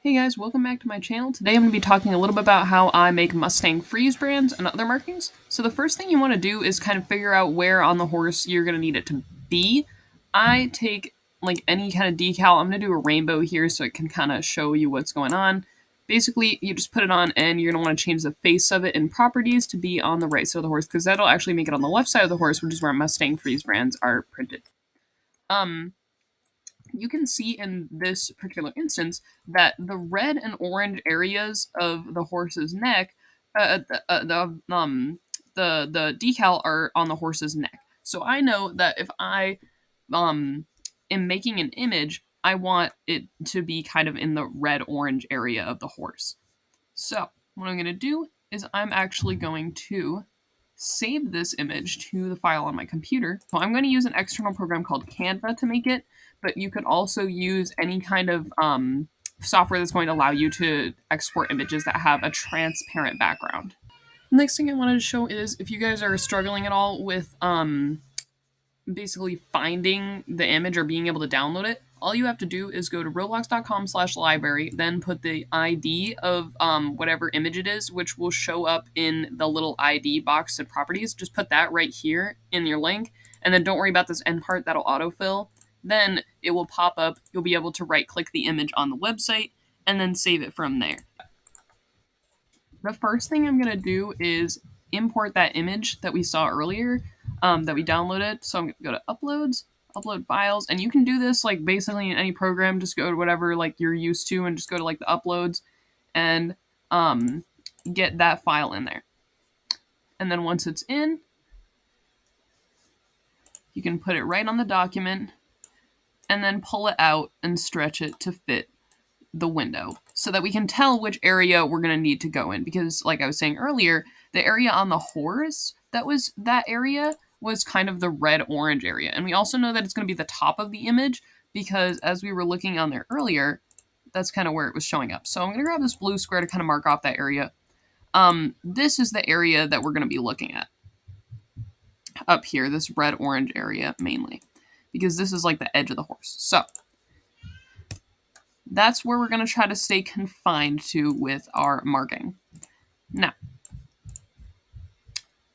Hey guys, welcome back to my channel. Today I'm going to be talking a little bit about how I make Mustang freeze brands and other markings. So the first thing you want to do is kind of figure out where on the horse you're going to need it to be. I take like any kind of decal. I'm going to do a rainbow here so it can kind of show you what's going on. Basically, you just put it on and you're going to want to change the face of it in properties to be on the right side of the horse because that'll actually make it on the left side of the horse, which is where Mustang freeze brands are printed. You can see in this particular instance that the red and orange areas of the horse's neck, the decal are on the horse's neck. So I know that if I am making an image, I want it to be kind of in the red-orange area of the horse. So what I'm going to do is I'm actually going to save this image to the file on my computer. So I'm going to use an external program called Canva to make it, but you could also use any kind of software that's going to allow you to export images that have a transparent background. The next thing I wanted to show is if you guys are struggling at all with basically finding the image or being able to download it, all you have to do is go to roblox.com/library, then put the ID of whatever image it is, which will show up in the little ID box and properties. Just put that right here in your link, and then don't worry about this end part, that'll autofill. Then it will pop up, you'll be able to right-click the image on the website, and then save it from there. The first thing I'm going to do is import that image that we saw earlier, that we downloaded. So I'm going to go to Uploads, Upload Files, and you can do this like basically in any program. Just go to whatever like you're used to and just go to like the Uploads and get that file in there. And then once it's in, you can put it right on the document and then pull it out and stretch it to fit the window so that we can tell which area we're going to need to go in. Because like I was saying earlier, the area on the horse, that area was kind of the red-orange area. And we also know that it's going to be the top of the image because as we were looking on there earlier, that's kind of where it was showing up. So I'm going to grab this blue square to kind of mark off that area. This is the area that we're going to be looking at up here, this red-orange area mainly, because this is like the edge of the horse. So that's where we're going to try to stay confined to with our marking. Now,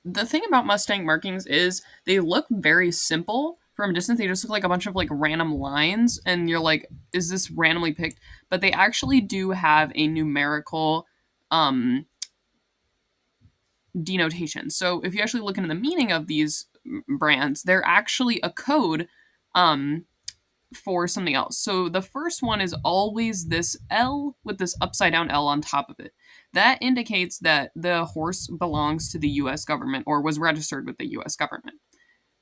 the thing about Mustang markings is they look very simple from a distance. They just look like a bunch of like random lines and you're like, is this randomly picked? But they actually do have a numerical denotation. So if you actually look into the meaning of these brands, they're actually a code for something else. So the first one is always this L with this upside down L on top of it. That indicates that the horse belongs to the US government or was registered with the US government.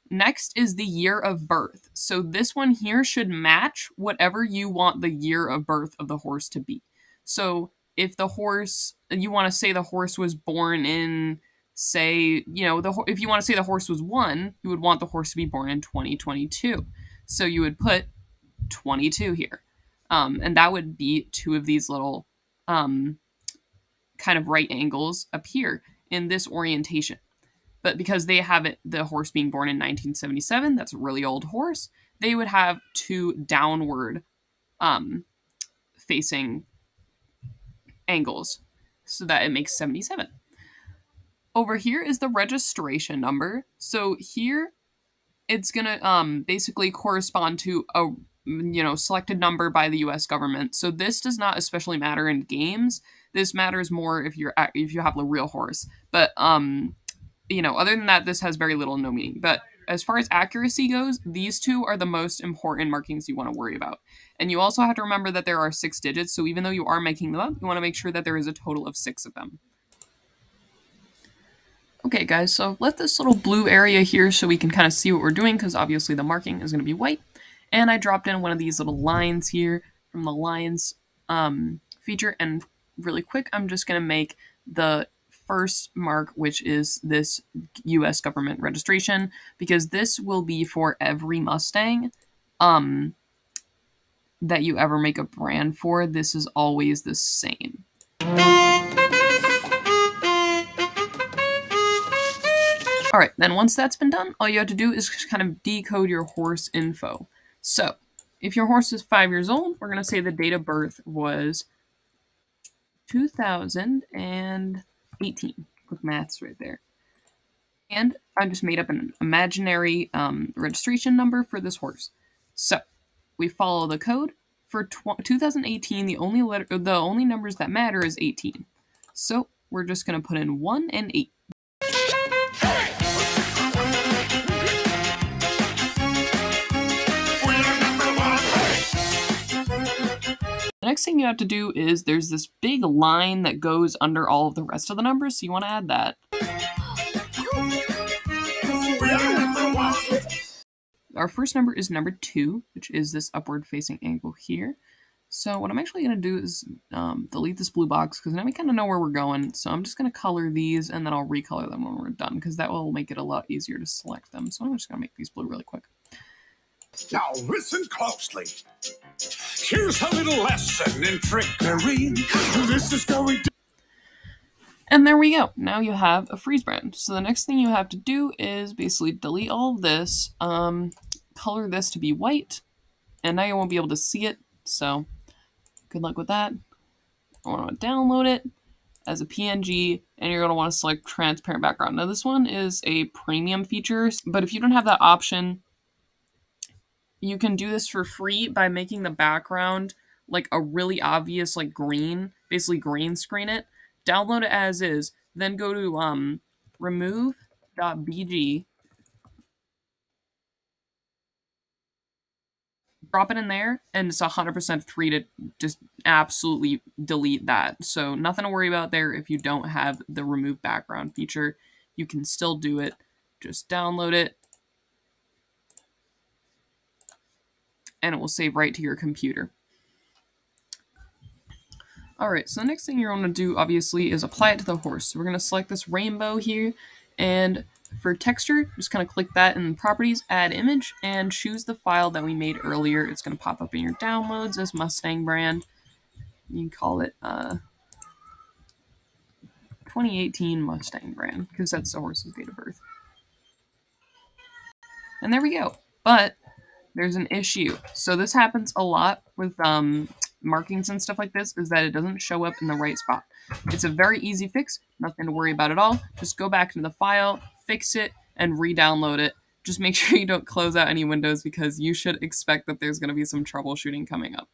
Next is the year of birth. So this one here should match whatever you want the year of birth of the horse to be. So if the horse, you want to say the horse was born in, say, you know, if you want to say the horse was 1, you would want the horse to be born in 2022. So you would put 22 here. And that would be 2 of these little kind of right angles appear in this orientation. But because they have it, the horse being born in 1977, that's a really old horse, they would have 2 downward facing angles so that it makes 77. Over here is the registration number. So here it's going to basically correspond to a selected number by the US government. So this does not especially matter in games. This matters more if you have a real horse. But other than that, this has very little to no meaning. But as far as accuracy goes, these 2 are the most important markings you want to worry about. And you also have to remember that there are 6 digits. So even though you are making them up, you want to make sure that there is a total of 6 of them. Okay guys, so I've left this little blue area here so we can kind of see what we're doing because obviously the marking is going to be white. And I dropped in one of these little lines here from the lines feature. And really quick, I'm just going to make the first mark, which is this US government registration, because this will be for every Mustang that you ever make a brand for. This is always the same. Alright, then once that's been done, all you have to do is just kind of decode your horse info. So, if your horse is 5 years old, we're going to say the date of birth was 2018. Quick maths right there. And I just made up an imaginary registration number for this horse. So we follow the code. For 2018, the only numbers that matter is 18. So we're just going to put in 1 and 8. The next thing you have to do is there's this big line that goes under all of the rest of the numbers, so you want to add that. Our first number is number 2, which is this upward facing angle here. So what I'm actually going to do is delete this blue box because now we kind of know where we're going. So I'm just going to color these and then I'll recolor them when we're done because that will make it a lot easier to select them. So I'm just going to make these blue really quick. Now listen closely. Here's a little lesson in trickery. This is going to... And there we go. Now you have a freeze brand. So the next thing you have to do is basically delete all of this, color this to be white, and now you won't be able to see it. So good luck with that. I want to download it as a PNG, and you're going to want to select transparent background. Now this one is a premium feature, but if you don't have that option, you can do this for free by making the background like a really obvious like green, basically green screen it. Download it as is, then go to remove.bg, drop it in there, and it's 100% free to just absolutely delete that. So nothing to worry about there if you don't have the remove background feature. You can still do it. Just download it, and it will save right to your computer. Alright, so the next thing you're going to do, obviously, is apply it to the horse. So we're going to select this rainbow here, and for texture, just kind of click that in Properties, Add Image, and choose the file that we made earlier. It's going to pop up in your downloads as Mustang brand. You can call it 2018 Mustang brand, because that's the horse's date of birth. And there we go. But there's an issue. So this happens a lot with markings and stuff like this, is that it doesn't show up in the right spot. It's a very easy fix, nothing to worry about at all. Just go back into the file, fix it, and re-download it. Just make sure you don't close out any windows because you should expect that there's going to be some troubleshooting coming up.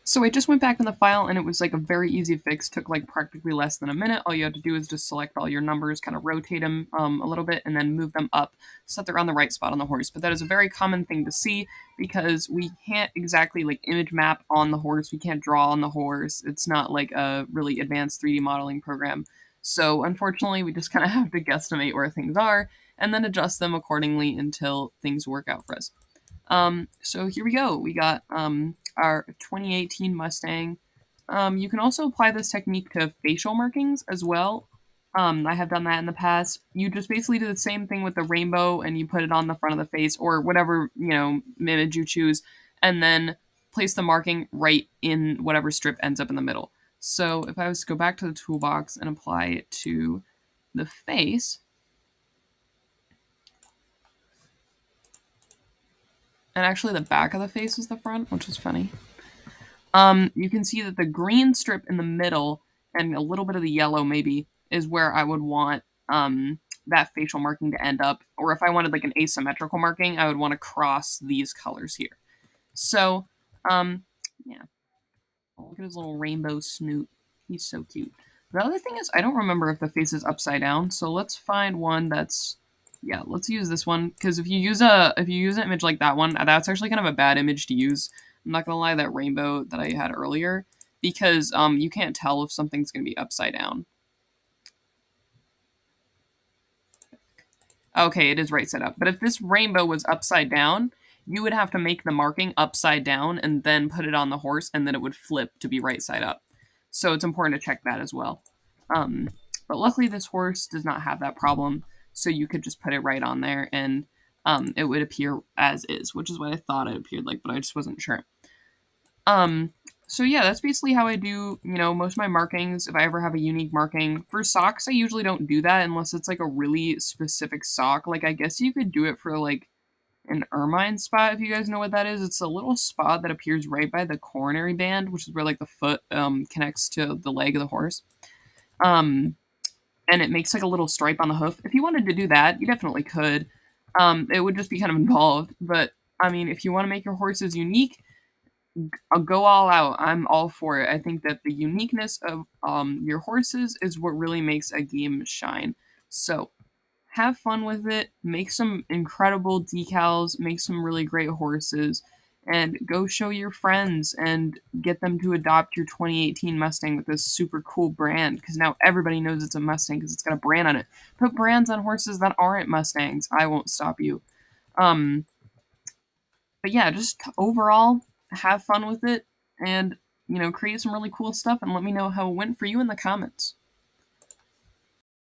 So I just went back in the file and it was like a very easy fix, took like practically less than a minute. All you have to do is just select all your numbers, kind of rotate them a little bit, and then move them up so that they're on the right spot on the horse. But that is a very common thing to see because we can't exactly like image map on the horse. We can't draw on the horse. It's not like a really advanced 3D modeling program. So unfortunately, we just kind of have to guesstimate where things are and then adjust them accordingly until things work out for us. So here we go. We got our 2018 Mustang. You can also apply this technique to facial markings as well. I have done that in the past. You just basically do the same thing with the rainbow and you put it on the front of the face or whatever, you know, image you choose, and then place the marking right in whatever strip ends up in the middle. So if I was to go back to the toolbox and apply it to the face, and actually the back of the face is the front, which is funny. You can see that the green strip in the middle and a little bit of the yellow maybe is where I would want that facial marking to end up. Or if I wanted like an asymmetrical marking, I would want to cross these colors here. So, yeah. Oh, look at his little rainbow snoot. He's so cute. The other thing is, I don't remember if the face is upside down, so let's find one that's... Yeah, let's use this one, because if you use an image like that one, that's actually kind of a bad image to use. I'm not gonna lie, that rainbow that I had earlier, because you can't tell if something's gonna be upside down. Okay, it is right side up. But if this rainbow was upside down, you would have to make the marking upside down and then put it on the horse, and then it would flip to be right side up. So it's important to check that as well. But luckily this horse does not have that problem. So you could just put it right on there and it would appear as is, which is what I thought it appeared like, but I just wasn't sure. So yeah, that's basically how I do, you know, most of my markings. If I ever have a unique marking. For socks, I usually don't do that unless it's like a really specific sock. Like I guess you could do it for like an ermine spot, if you guys know what that is. It's a little spot that appears right by the coronary band, which is where like the foot connects to the leg of the horse. Um, and it makes like a little stripe on the hoof. If you wanted to do that, you definitely could. It would just be kind of involved, but I mean, if you want to make your horses unique, I'll go all out. I'm all for it. I think that the uniqueness of your horses is what really makes a game shine. So have fun with it. Make some incredible decals. Make some really great horses. And go show your friends and get them to adopt your 2018 Mustang with this super cool brand. Because now everybody knows it's a Mustang because it's got a brand on it. Put brands on horses that aren't Mustangs. I won't stop you. Um, but yeah, just overall, have fun with it and, create some really cool stuff and let me know how it went for you in the comments.